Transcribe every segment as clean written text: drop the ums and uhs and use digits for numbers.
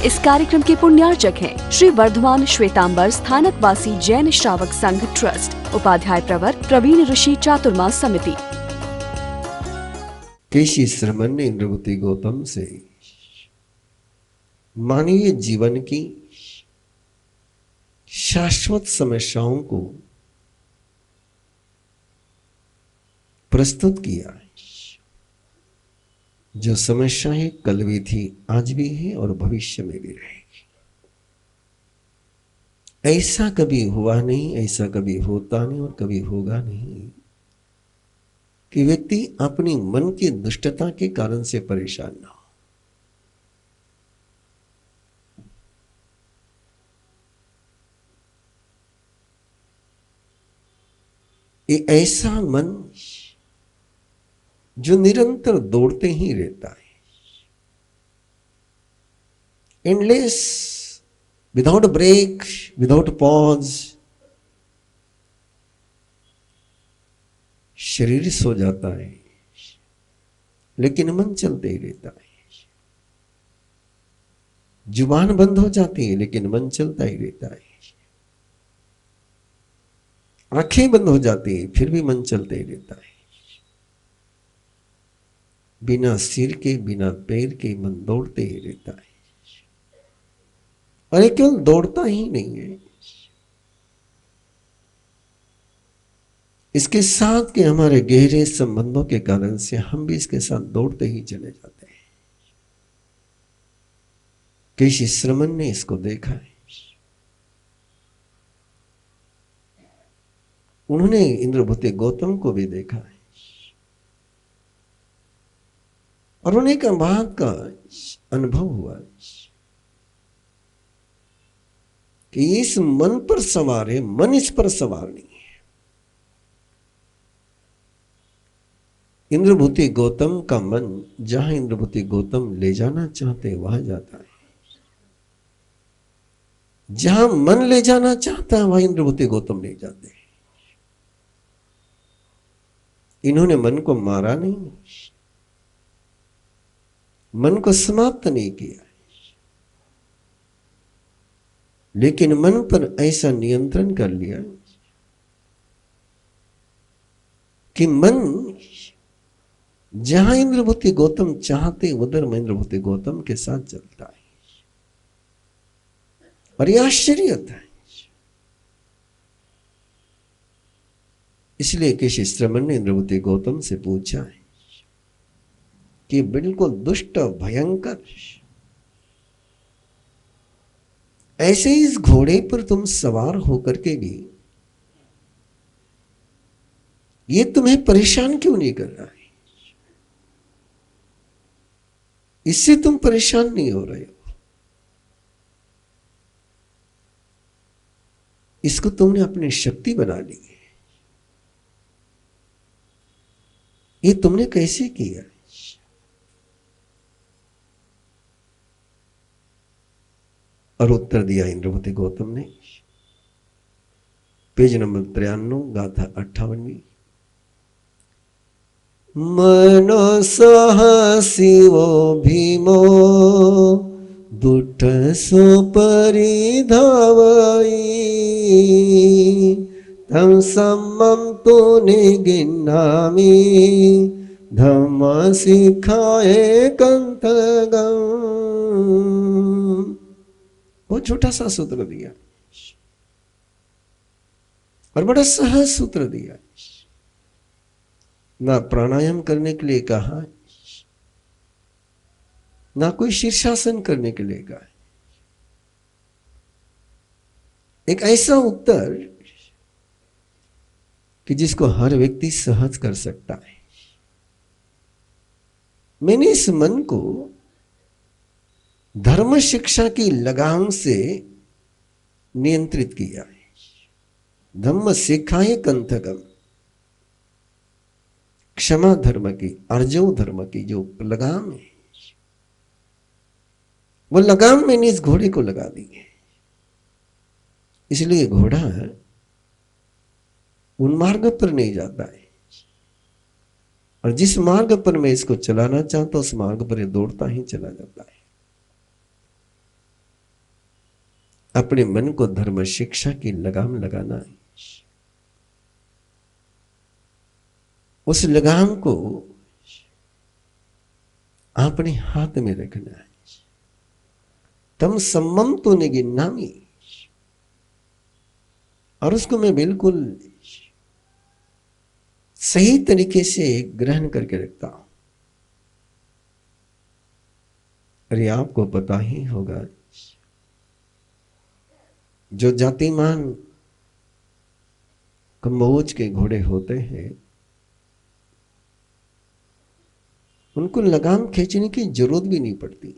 इस कार्यक्रम के पुण्यार्चक हैं श्री वर्धमान श्वेतांबर स्थानकवासी जैन श्रावक संघ ट्रस्ट, उपाध्याय प्रवर प्रवीण ऋषि चातुर्मास समिति। केशी श्रमण ने इंद्रवती गौतम से मानवीय जीवन की शाश्वत समस्याओं को प्रस्तुत किया। जो समस्याएं कल भी थी, आज भी है और भविष्य में भी रहेगी। ऐसा कभी हुआ नहीं, ऐसा कभी होता नहीं और कभी होगा नहीं कि व्यक्ति अपनी मन की दुष्टता के कारण से परेशान ना हो। ये ऐसा मन जो निरंतर दौड़ते ही रहता है, endless, without break, without pause. शरीर सो जाता है लेकिन मन चलते ही रहता है। जुबान बंद हो जाती है लेकिन मन चलता ही रहता है। आंखें बंद हो जाती है फिर भी मन चलते ही रहता है। बिना सिर के, बिना पैर के मन दौड़ते ही रहता है। और ये केवल दौड़ता ही नहीं है, इसके साथ के हमारे गहरे संबंधों के कारण से हम भी इसके साथ दौड़ते ही चले जाते हैं। केशी श्रमण ने इसको देखा है। उन्होंने इंद्रभूति गौतम को भी देखा है और उन्हें एक बात का अनुभव हुआ कि इस मन पर सवार है, मन इस पर सवार नहीं है। इंद्रभूति गौतम का मन जहां इंद्रभूति गौतम ले जाना चाहते वहां जाता है। जहां मन ले जाना चाहता है वहां इंद्रभूति गौतम ले जाते हैं। इन्होंने मन को मारा नहीं, मन को समाप्त नहीं किया, लेकिन मन पर ऐसा नियंत्रण कर लिया कि मन जहां इंद्रभूति गौतम चाहते उधर मैं इंद्रभूति गौतम के साथ चलता है। और यह आश्चर्य था। इसलिए केशी श्रमण ने इंद्रभूति गौतम से पूछा है कि बिल्कुल दुष्ट, भयंकर, ऐसे इस घोड़े पर तुम सवार होकर के भी ये तुम्हें परेशान क्यों नहीं कर रहा है? इससे तुम परेशान नहीं हो रहे हो। इसको तुमने अपनी शक्ति बना ली है। ये तुमने कैसे किया? और उत्तर दिया इंद्रभूति गौतम ने, पेज नंबर 93, गाथा 58। मनसः शिवो भीमो दुष्ट सुपरिधावयि तं सम्मं तु निगिन्नामि धम्म शिखाय कंथगम्। बहुत छोटा सा सूत्र दिया और बड़ा सहज सूत्र दिया। ना प्राणायाम करने के लिए कहा, ना कोई शीर्षासन करने के लिए कहा। एक ऐसा उत्तर कि जिसको हर व्यक्ति सहज कर सकता है। मैंने इस मन को धर्म शिक्षा की लगाम से नियंत्रित किया है। धम्म सिखाए कंथकम, क्षमा धर्म की, अर्जव धर्म की जो लगाम है, वो लगाम मैंने इस घोड़े को लगा दी है। इसलिए घोड़ा उन मार्ग पर नहीं जाता है और जिस मार्ग पर मैं इसको चलाना चाहता हूं उस मार्ग पर ये दौड़ता ही चला जाता है। अपने मन को धर्म शिक्षा की लगाम लगाना है। उस लगाम को अपने हाथ में रखना है। तम सम्मम तो निगिन्नामी, और उसको मैं बिल्कुल सही तरीके से ग्रहण करके रखता हूं। अरे आपको पता ही होगा, जो जातिमान कम्बोज के घोड़े होते हैं, उनको लगाम खींचने की जरूरत भी नहीं पड़ती।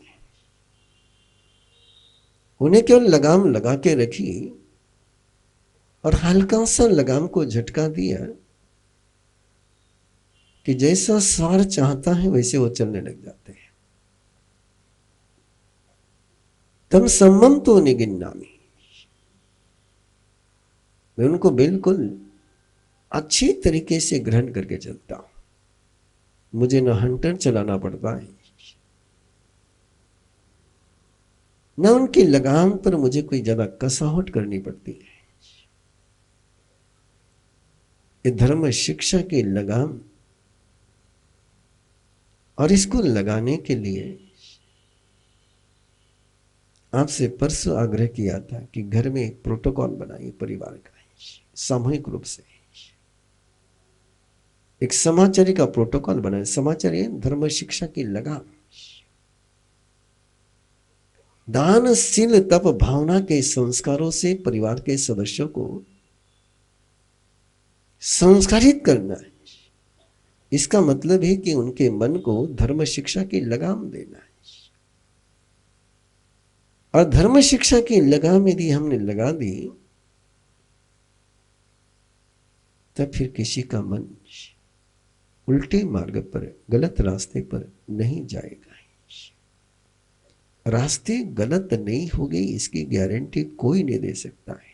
उन्हें केवल लगाम लगा के रखी और हल्का सा लगाम को झटका दिया कि जैसा सवार चाहता है वैसे वो चलने लग जाते हैं। तम सम्मम तो निगिन्नामी, मैं उनको बिल्कुल अच्छी तरीके से ग्रहण करके चलता हूं। मुझे न हंटर चलाना पड़ता है, न उनकी लगाम पर मुझे कोई ज्यादा कसाहट करनी पड़ती है। ये धर्म शिक्षा की लगाम, और इसको लगाने के लिए आपसे परसों आग्रह किया था कि घर में एक प्रोटोकॉल बनाइए परिवार का, सामूहिक रूप से एक समाचारी का प्रोटोकॉल बनाए। समाचारी धर्म शिक्षा की लगाम, दानशील तप भावना के संस्कारों से परिवार के सदस्यों को संस्कारित करना है। इसका मतलब है कि उनके मन को धर्म शिक्षा की लगाम देना है। और धर्म शिक्षा की लगाम यदि हमने लगा दी, तब फिर किसी का मन उल्टे मार्ग पर, गलत रास्ते पर नहीं जाएगा। रास्ते गलत नहीं हो गई इसकी गारंटी कोई नहीं दे सकता है,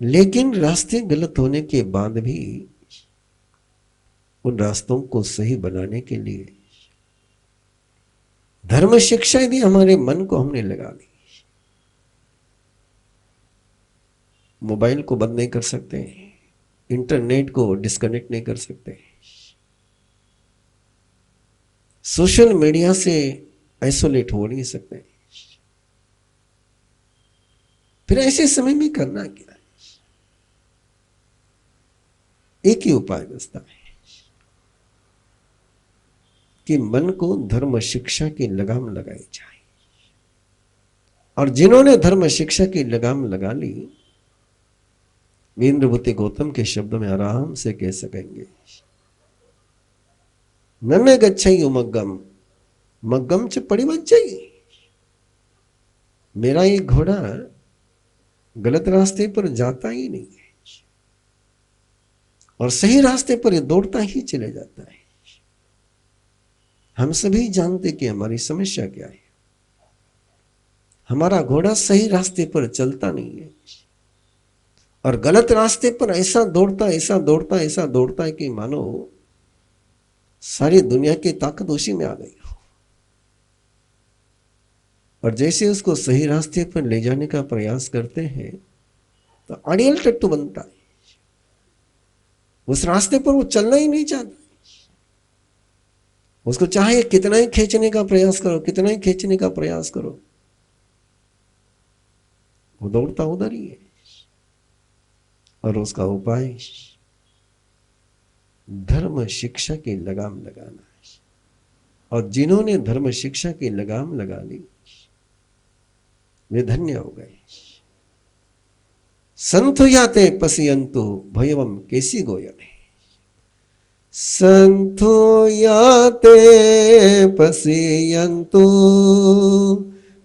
लेकिन रास्ते गलत होने के बाद भी उन रास्तों को सही बनाने के लिए धर्म शिक्षा यदि हमारे मन को हमने लगा दी, मोबाइल को बंद नहीं कर सकते, इंटरनेट को डिस्कनेक्ट नहीं कर सकते, सोशल मीडिया से आइसोलेट हो नहीं सकते, फिर ऐसे समय में करना क्या है? एक ही उपाय बचता है कि मन को धर्म शिक्षा की लगाम लगाई जाए। और जिन्होंने धर्म शिक्षा की लगाम लगा ली, वीरेंद्र गौतम के शब्दों में आराम से कह सकेंगे, नन्हे गच्छई मग्गम मग्गम च परिवज्जई। मेरा ये घोड़ा गलत रास्ते पर जाता ही नहीं है और सही रास्ते पर ये दौड़ता ही चले जाता है। हम सभी जानते कि हमारी समस्या क्या है। हमारा घोड़ा सही रास्ते पर चलता नहीं है और गलत रास्ते पर ऐसा दौड़ता ऐसा दौड़ता ऐसा दौड़ता है कि मानो सारी दुनिया की ताकत उसी में आ गई हो। और जैसे उसको सही रास्ते पर ले जाने का प्रयास करते हैं तो अड़ियल टट्टू बनता है, उस रास्ते पर वो चलना ही नहीं चाहता। उसको चाहे कितना ही खींचने का प्रयास करो, कितना ही खींचने का प्रयास करो, वो दौड़ता उधर ही है। और उसका उपाय धर्म शिक्षा की लगाम लगाना है। और जिन्होंने धर्म शिक्षा की लगाम लगा ली वे धन्य हो गए। संतो याते पश्यन्तु भयवम केसी गोयमे। संतो याते पश्यन्तु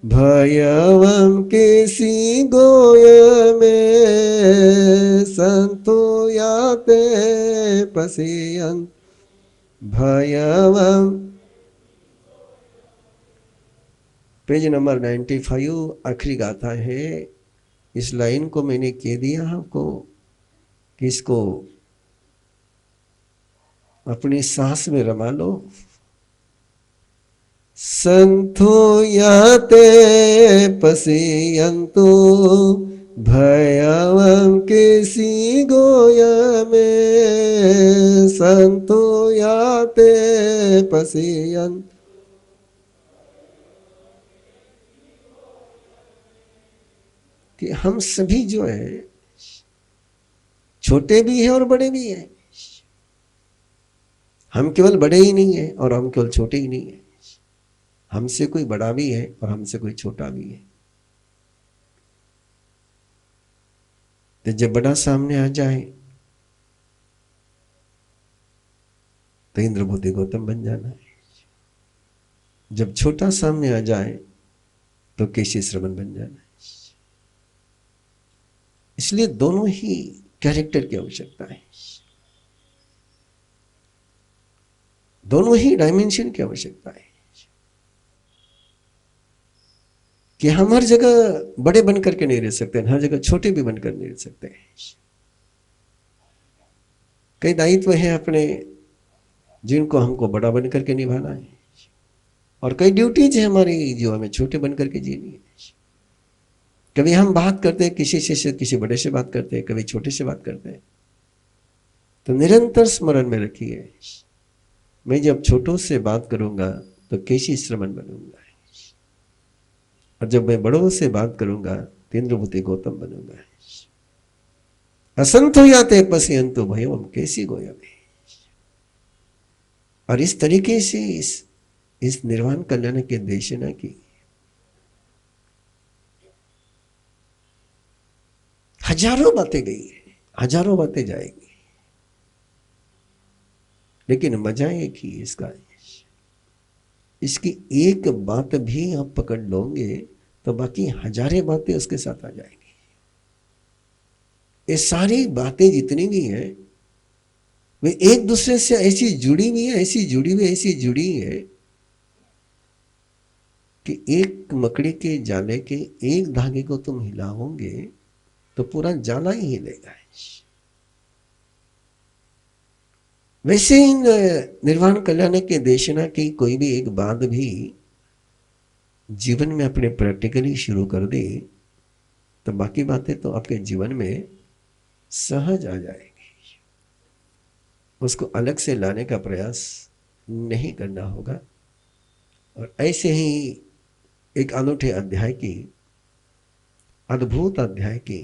भयवम केसी गोयमे। संतो याते पश्यन्तु भयवम। पेज नंबर 95 आखिरी गाथा है। इस लाइन को मैंने कह दिया आपको कि इसको अपनी सांस में रमा लो संतो याते पश्यन्तु भयं केसि गोयमे संतो याते पश्यन्तु। कि हम सभी जो है छोटे भी हैं और बड़े भी हैं। हम केवल बड़े ही नहीं है और हम केवल छोटे ही नहीं है। हमसे कोई बड़ा भी है और हमसे कोई छोटा भी है। तो जब बड़ा सामने आ जाए तो इंद्र बुद्धि गौतम बन जाना है। जब छोटा सामने आ जाए तो केशी श्रवण बन जाना है। इसलिए दोनों ही कैरेक्टर की आवश्यकता है, दोनों ही डायमेंशन की आवश्यकता है। कि हम हर जगह बड़े बन करके नहीं रह सकते, हर जगह छोटे भी बनकर नहीं रह सकते। कई दायित्व हैं अपने जिनको हमको बड़ा बन करके निभाना है, और कई ड्यूटीज है हमारी जो हमें छोटे बन करके जीनी है। कभी हम बात करते हैं किसी से किसी बड़े से बात करते हैं, कभी छोटे से बात करते हैं। तो निरंतर स्मरण में रखिए, मैं जब छोटों से बात करूंगा तो केशी श्रवण बनूंगा, और जब मैं बड़ों से बात करूंगा तो इंद्रभूति गौतम बनूंगा। असंतो याते पश्यन्तु भयं केसि गोयमे। और इस तरीके से इस निर्वाण कल्याण के देशना की हजारों बातें गई है, हजारों बातें जाएगी, लेकिन मजा एक ही इसका, इसकी एक बात भी आप पकड़ लोगे तो बाकी हजारें बातें उसके साथ आ जाएंगी। ये सारी बातें जितनी भी हैं वे एक दूसरे से ऐसी जुड़ी हुई है, ऐसी जुड़ी हुई, ऐसी जुड़ी है कि एक मकड़ी के जाले के एक धागे को तुम हिलाओगे तो पूरा जाला ही हिलेगा। वैसे ही निर्वाण कल्याण के देशना की कोई भी एक बात भी जीवन में अपने प्रैक्टिकली शुरू कर दे तो बाकी बातें तो आपके जीवन में सहज आ जाएगी। उसको अलग से लाने का प्रयास नहीं करना होगा। और ऐसे ही एक अनूठे अध्याय की, अद्भुत अध्याय की,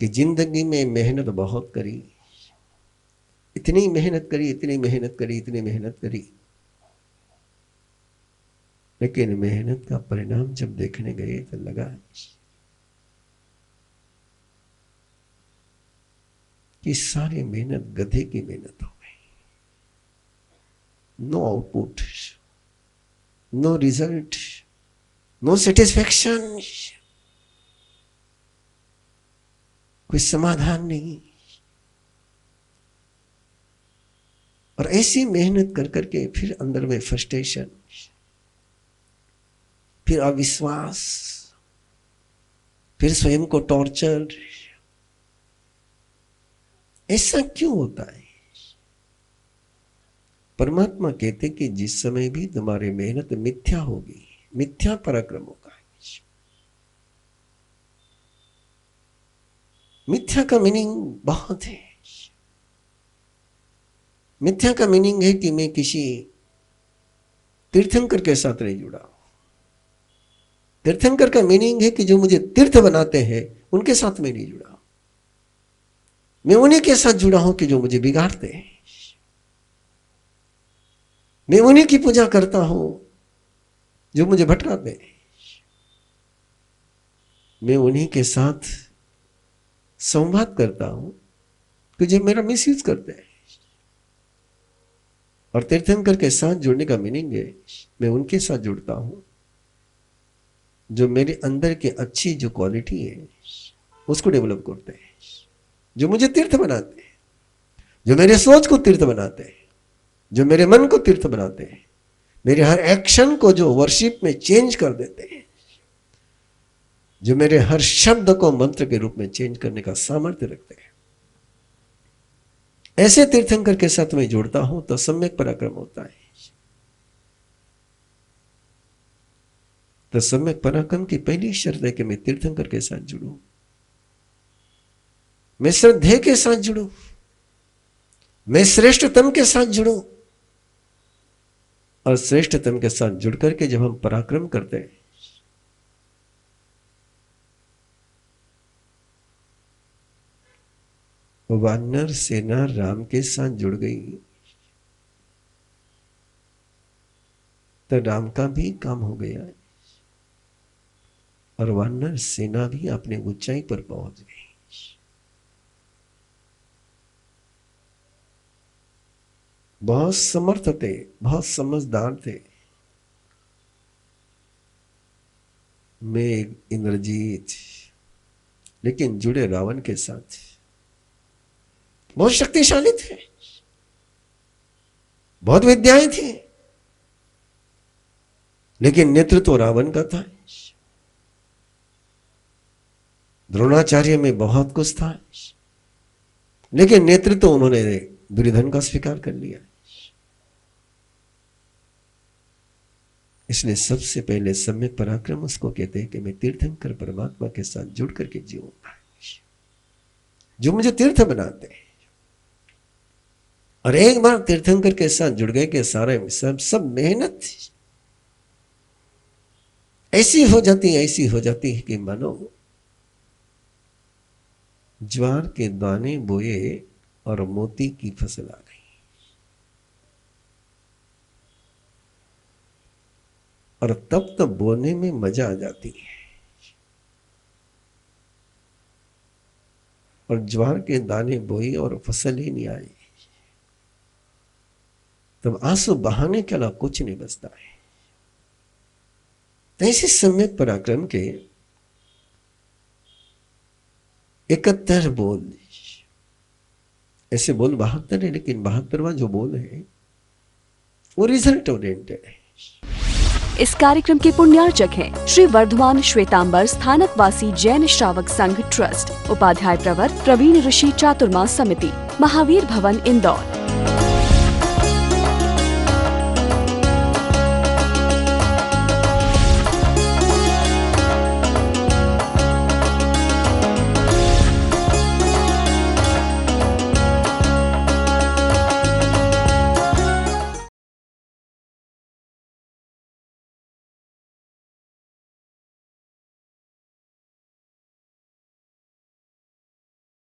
कि जिंदगी में मेहनत बहुत करी, इतनी मेहनत करी, इतनी मेहनत करी, इतनी मेहनत करी, लेकिन मेहनत का परिणाम जब देखने गए तो लगा कि सारी मेहनत गधे की मेहनत हो गई। No output, no result, no satisfaction, कोई समाधान नहीं। और ऐसी मेहनत कर करके फिर अंदर में फ्रस्ट्रेशन, फिर अविश्वास, फिर स्वयं को टॉर्चर। ऐसा क्यों होता है? परमात्मा कहते कि जिस समय भी तुम्हारी मेहनत मिथ्या होगी, मिथ्या पराक्रम होगा। मिथ्या का मीनिंग बहुत है। मिथ्या का मीनिंग है कि मैं किसी तीर्थंकर के साथ नहीं जुड़ा। तीर्थंकर का मीनिंग है कि जो मुझे तीर्थ बनाते हैं उनके साथ मैं नहीं जुड़ा। मैं उन्हीं के साथ जुड़ा हूं कि जो मुझे बिगाड़ते हैं। मैं उन्हीं की पूजा करता हूं जो मुझे भटकाते हैं। मैं उन्हीं के साथ संवाद करता हूं कि जो मेरा मिसयूज करते हैं। और तीर्थंकर के साथ जुड़ने का मीनिंग है मैं उनके साथ जुड़ता हूं जो मेरे अंदर की अच्छी जो क्वालिटी है उसको डेवलप करते हैं, जो मुझे तीर्थ बनाते हैं, जो मेरे सोच को तीर्थ बनाते हैं, जो मेरे मन को तीर्थ बनाते हैं, मेरे हर एक्शन को जो वर्शिप में चेंज कर देते हैं, जो मेरे हर शब्द को मंत्र के रूप में चेंज करने का सामर्थ्य रखते हैं। ऐसे तीर्थंकर के साथ मैं जुड़ता हूं तो सम्यक पराक्रम होता है। तो सम्यक पराक्रम की पहली शर्त है कि मैं तीर्थंकर के साथ जुड़ूं, मैं श्रद्धेय के साथ जुड़ूं, मैं श्रेष्ठतम के साथ जुड़ूं। और श्रेष्ठतम के साथ जुड़ करके जब हम पराक्रम करते हैं, वानर सेना राम के साथ जुड़ गई तो राम का भी काम हो गया और वानर सेना भी अपने ऊंचाई पर पहुंच गई। बहुत समर्थ थे, बहुत समझदार थे। मेघ, इंद्रजीत, लेकिन जुड़े रावण के साथ। बहुत शक्तिशाली थे, बहुत विद्याएं थी, लेकिन नेतृत्व रावण का था। द्रोणाचार्य में बहुत कुछ था, लेकिन नेतृत्व उन्होंने दुर्योधन का स्वीकार कर लिया। इसलिए सबसे पहले सम्यक पराक्रम उसको कहते हैं कि मैं तीर्थंकर परमात्मा के साथ जुड़ करके जीऊंगा, जो मुझे तीर्थ बनाते हैं। और एक बार तीर्थंकर के साथ जुड़ गए कि सारे सब मेहनत ऐसी हो जाती है कि मानो ज्वार के दाने बोए और मोती की फसल आ गई। और तब तो बोने में मजा आ जाती है। और ज्वार के दाने बोई और फसल ही नहीं आई, तब आंसू बहाने के अलावा कुछ नहीं बचता है। तो ऐसे सम्यक पराक्रम के 71 बोल, ऐसे बोल 72 है, लेकिन 72वां जो बोल है वो रिजल्ट ओरिएंटेड है। इस कार्यक्रम के पुण्यार्चक हैं श्री वर्धमान श्वेतांबर स्थानकवासी जैन श्रावक संघ ट्रस्ट, उपाध्याय प्रवर प्रवीण ऋषि चातुर्मास समिति, महावीर भवन, इंदौर।